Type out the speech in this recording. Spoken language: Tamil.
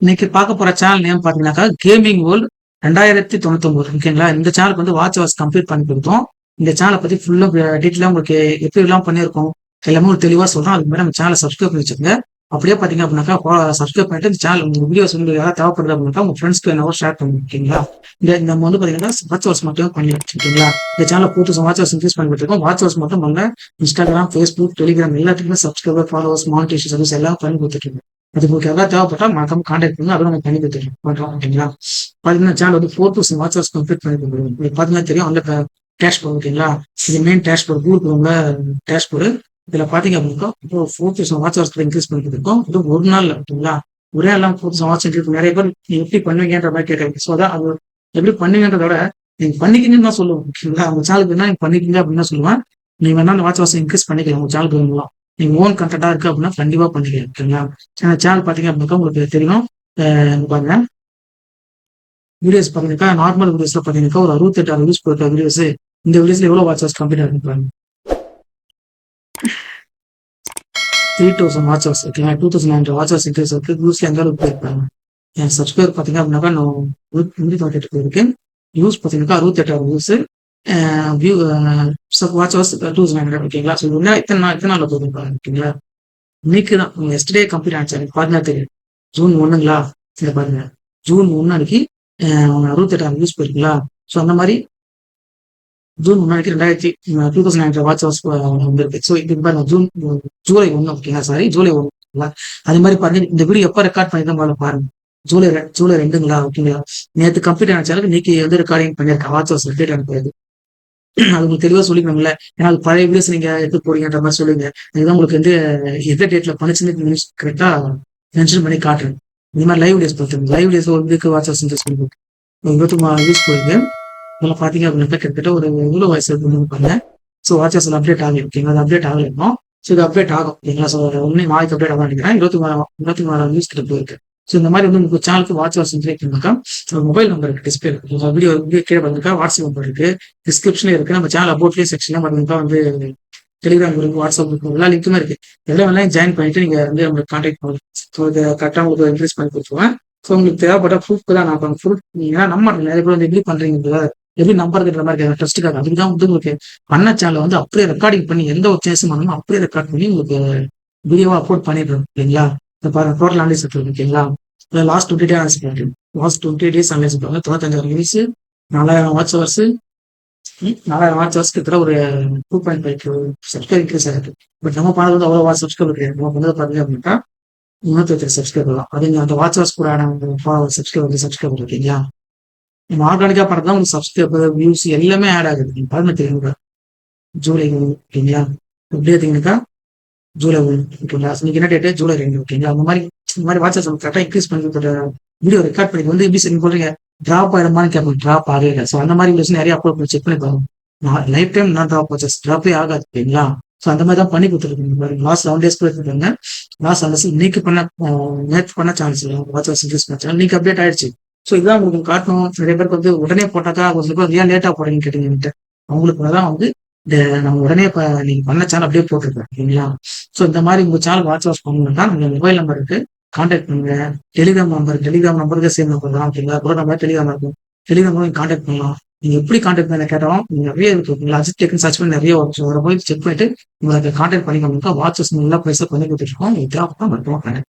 இன்னைக்கு பார்க்க போற சேனல் நேம் பாத்தீங்கன்னாக்கா கேமிங் வேர்ல்ட் 2099 ஓகேங்களா. இந்த சேனலுக்கு வந்து வாட்ச் ஹவர்ஸ் கம்ப்ளீட் பண்ணி கொடுத்தோம். இந்த சேனலை பத்தி ஃபுல்லா டீட்டெயிலா உங்களுக்கு எப்படி எல்லாம் பண்ணியிருக்கோம் எல்லாமே ஒரு தெளிவா சொல்றோம். அதுக்கு மேலே நம்ம சேனலை சப்ஸ்கிரைப் பண்ணி வச்சுக்கோங்க. அப்படியே பாத்தீங்க அப்படின்னாக்கா சப்ஸ்கிரைப் பண்ணிட்டு இந்த சேனல் உங்க வீடியோஸ் வந்து யாராவது தேவைப்படுது அப்படின்னாக்கா உங்க ஃப்ரெண்ட்ஸ்க்கு என்னவோ ஷேர் பண்ணுங்க ஓகேங்களா. நம்ம வந்து பாத்தீங்கன்னா வாட்ச் ஹவர்ஸ் மட்டும் பண்ணி வச்சுக்கீங்களா. இந்த சேனல் புதுசு வாட்ச் ஹவர்ஸ் இன்க்ரீஸ் பண்ணி கொடுத்துருக்கோம். வாட்ச் ஹவர்ஸ் மட்டும் பண்ணல, இன்ஸ்டாகிராம், ஃபேஸ்புக், டெலிகிராம் எல்லாத்துக்குமே சப்ஸ்கிரைபர், ஃபாலோவர்ஸ், மானிட்டேஷன் சர்வீஸ் எல்லாம் பண்ணி கொடுத்துருக்கோம். அது உங்களுக்கு எதாவது தேவைப்பட்டா மறக்காம கான்டாக்ட் பண்ணுங்க. அதுவும் நம்ம பண்ணி பண்றோம் ஓகேங்களா. பாத்தீங்கன்னா சேனல் வந்து 4000 வாட்சர்ஸ் கம்ப்ளீட் பண்ணி கொடுக்குறோம். உங்களுக்கு பாத்தீங்கன்னா தெரியும் அந்த டேஷ்போர்ட் ஓகேங்களா. இது மெயின் டேஷ்போர்ட், கூகுள் உள்ள டேஷ்போர்டு. இதுல பாத்தீங்க அப்படின்னா இப்போ 4000 வாட்சர்ஸ் இன்க்ரீஸ் பண்ணி கொடுத்துருக்கோம். இது ஒரு நாள் ஓகேங்களா. ஒரே எல்லாம் 4000 வாட்ச் இன்க்ரீஸ் நிறைய பேர் நீங்க எப்படி பண்ணுவீங்கன்ற மாதிரி கேட்கறீங்க. ஸோ அதான் அது எப்படி பண்ணுவீங்கன்றத விட நீங்க பண்ணிக்கிங்கன்னு தான் சொல்லுவோம் ஓகேங்களா. உங்க சேனலுக்கு என்ன நீங்க பண்ணிக்கிங்க அப்படின்னு தான் சொல்லுவேன். நீங்க வேணா அந்த வாட்ச் ஹவர்ஸ் இன்க்ரீஸ் பண்ணிக்கலாம் உங்க சேனலுக்கு வேணும்லாம். நீங்க ஓன் கண்டென்ட்டா இருக்கு அப்படின்னா கண்டிப்பா பண்ணிக்கலாம் ஓகேங்களா. சேனல் பாத்தீங்க அப்படின்னா உங்களுக்கு தெரியும். பாருங்க வீடியோஸ் பாத்தீங்கன்னா நார்மல் வீடியோஸ்ல பாத்தீங்கன்னா ஒரு 68 வியூஸ் போயிருக்க வீடியோஸ். இந்த வீடியோஸ்ல எவ்வளவு வாட்ச் ஹவர்ஸ் கம்ப்ளீட் ஆகிருக்கு பாருங்க. 3000 வாட்ச் ஹவர்ஸ் ஓகேங்களா. 2900 வாட்ச் ஹவர்ஸ் இன்க்ரீஸ் இருக்கு. வியூஸ்ல எந்த அளவுக்கு போயிருப்பாங்க. என் சப்ஸ்கிரைபர் பாத்தீங்க அப்படின்னாக்கா நான் 198 போயிருக்கு. வியூஸ் பாத்தீங்கன்னா 68 வியூஸ். வியூ வாட்ச் ஹவர்ஸ் 2900 ஓகேங்களா. ஸோ இத்தனை நாள்ல போயிருப்பாங்க ஓகேங்களா. இன்னைக்கு தான் எஸ்டர்டே கம்ப்ளீட் ஆச்சு. எனக்கு பாத்தீங்கன்னா தெரியும் ஜூன் 1ங்களா. இங்க பாருங்க ஜூன் 1 அன்னைக்கு 68 வியூஸ் போயிருக்குங்களா. ஸோ அந்த மாதிரி ஜூன் 1 அன்னைக்கு 2900 வாட்ச் ஹவர்ஸ் வந்துருக்கு. ஸோ இது பாருங்க ஜூலை 1 ஓகேங்களா. சாரி ஜூலை 1 அது மாதிரி பாருங்க. இந்த வீடியோ எப்போ ரெக்கார்ட் பண்ணிருந்தோம் பாருங்க. ஜூலை 2ங்களா ஓகேங்களா. நேற்று கம்ப்ளீட் ஆனாச்சாலும் இன்னைக்கு வந்து ரெக்கார்டிங் பண்ணியிருக்கேன். வாட்ச் ஹவர்ஸ் ரெக்கார்ட் அனுப்புறது அது உங்களுக்கு தெளிவா சொல்லிக்கணும்ல. ஏன்னா அது பழைய வீடியோஸ் நீங்க எடுத்து போறீங்கன்ற மாதிரி சொல்லுங்க. அதுதான் உங்களுக்கு வந்து எந்த டேட்ல பண்ணிச்சுன்னு கரெக்டா மென்ஷன் பண்ணி காட்டுறேன். இந்த மாதிரி லைவ் வீடியோஸ் பார்த்துருங்க. லைவ் வீடியோஸ் ஒரு வீக்கு வாட்ச் ஹவர்ஸ் இன்ட்ரெஸ்ட் பண்ணி 23 வியூஸ் போயிருக்கு. இதெல்லாம் பாத்தீங்க அப்படின்னா கிட்டத்தட்ட ஒரு எவ்வளவு வயசு இருக்குன்னு பாருங்க. ஸோ வாட்ச் ஹவர்ஸ் அப்டேட் ஆகி ஓகேங்களா. அது அப்டேட் ஆகலைன்னா ஸோ இது அப்டேட் ஆகும் ஓகேங்களா. ஸோ ஒன்னே நாளைக்கு அப்டேட் ஆகும் நினைக்கிறேன். 24 வியூஸ் கிட்ட போயிருக்கு. ஸோ இந்த மாதிரி வந்து உங்க சேனலுக்கு வாட்ச் ஹவர்ஸ் இன்க்ரீஸ் பண்ணாக்கா மொபைல் நம்பர் இருக்கு டிஸ்பிளே இருக்கு. வீடியோ கீழே பண்ணிருக்கா வாட்ஸ்அப் நம்பர் இருக்கு, டிஸ்கிரிப்ஷன்ல இருக்கு. நம்ம சேனல் அபவுட்லேயே செக்ஷன்ல பார்த்தீங்கன்னா வந்து டெலிகிராம் இருக்கு, வாட்ஸ்அப் இருக்கு, எல்லா லிங்க்குமே இருக்கு. எல்லாம் ஜாயின் பண்ணிட்டு நீங்க வந்து நம்மளுக்கு கான்டாக்ட் பண்ணுங்க. ஸோ இதை கரெக்டாக உங்களுக்கு இன்க்ரீஸ் பண்ணி கொடுத்துருவேன். ஸோ உங்களுக்கு தேவைப்பட்ட ப்ரூஃப் தான் நான் ப்ரூஃப் நீங்க நம்ப நிறைய பேர் வந்து எப்படி பண்றீங்க எப்படி நம்புறதுன்ற மாதிரி ட்ரஸ்ட்டுக்காக. அதுக்கு தான் வந்து உங்களுக்கு பண்ண சேனல் வந்து அப்படியே ரெக்கார்டிங் பண்ணி எந்த ஒரு சேஸும் பண்ணணும் அப்படியே ரெக்கார்ட் பண்ணி உங்களுக்கு வீடியோவா அப்லோட் பண்ணிடுறோம் ஓகேங்களா. பாருங்க டோட்டல் அனலைஸ் ஓகேங்களா. லாஸ்ட் 20 டேஸ் அனலைஸ் பண்ணிட்டு லாஸ்ட் 20 டேஸ் அனலைஸ் பண்ணுவாங்க. 95,000 views, 4000 watch hours, 4000 watch hours கிட்ட ஒரு 2.5 சப்ஸ்கிரைப் இன்க்ரீஸ் ஆயிருக்கு. பட் நம்ம பண்ணது வந்து அவ்வளோ வாட்ச் சப்ஸ்கிரைபர் கிடையாது. நம்ம வந்து பாத்தீங்க அப்படின்னா 308 சப்ஸ்கிரைபர் தான். அது அந்த வாட்ச் ஹவர்ஸ் கூட சப்ஸ்கிரைபர் ஓகேங்களா. நம்ம ஆர்கானிக்கா பண்றதா உங்களுக்கு சப்ஸ்கிரைபர் வியூஸ் எல்லாமே ஆட் ஆகுது. நீங்க பாருங்க தெரியுங்க. ஜூலை ஓகேங்களா. எப்படி பார்த்தீங்கன்னாக்கா ஜூலை 1 ஓகேங்களா. இன்னைக்கு என்ன டேட்டு ஜூலை 2 ஓகேங்களா. அந்த மாதிரி இந்த மாதிரி வாட்ச் ஹவர்ஸ் கரெக்டாக இன்க்ரீஸ் பண்ணி வீடியோ ரெக்கார்ட் பண்ணி வந்து எப்படி சரி சொல்றீங்க டிராப் ஆயிடுமான்னு கேட்போம். டிராப் ஆகல. ஸோ அந்த மாதிரி வீடியோஸ் நிறைய அப்லோட் பண்ணி செக் பண்ணி பாருங்க. லைஃப் டைம் நான் டிராப் வாட்சஸ் டிராப்பே ஆகாது ஓகேங்களா. ஸோ அந்த மாதிரி தான் பண்ணி கொடுத்துருக்கீங்க. லாஸ்ட் 7 டேஸ் போயிருக்காங்க. லாஸ்ட் 7 டேஸ் இன்னைக்கு நேற்று பண்ண சான்ஸ் வாட்ச் ஹவர்ஸ் இன்க்ரீஸ் பண்ண இன்னைக்கு அப்டேட் ஆயிடுச்சு. ஸோ இதுதான் உங்களுக்கு காட்டணும். நிறைய பேருக்கு வந்து உடனே போட்டாக்கா ஒரு ஏன் லேட்டா போடுறீங்கன்னு கேட்டீங்க. அவங்களுக்கு தான் வந்து நம்ம உடனே நீங்க பண்ண சேனல் அப்படியே போட்டுருக்கேன் ஓகேங்களா. ஸோ இந்த மாதிரி உங்க சேனல் வாட்ச் ஹவர்ஸ் பண்ணணும்னா உங்க மொபைல் நம்பர் இருக்கு, கான்டாக்ட் பண்ணுங்க. டெலிகிராம் நம்பருக்கு சேம் நம்பர் தான் ஓகேங்களா. கூட நம்பர் டெலிகிராம் இருக்கும். டெலிகிராம் கான்டாக்ட் பண்ணலாம். நீங்க எப்படி கான்டாக்ட் பண்ண கேட்டாலும் நீங்க நிறைய இருக்கு ஓகேங்களா. அஜித் டெக்னு சர்ச் பண்ணி நிறைய வரும். போய் செக் பண்ணிட்டு உங்களுக்கு கான்டாக்ட் பண்ணிக்கோங்க. வாட்ச் ஹவர்ஸ் நல்லா பைசா பண்ணி கொடுத்துருக்கோம். இதான் மட்டும்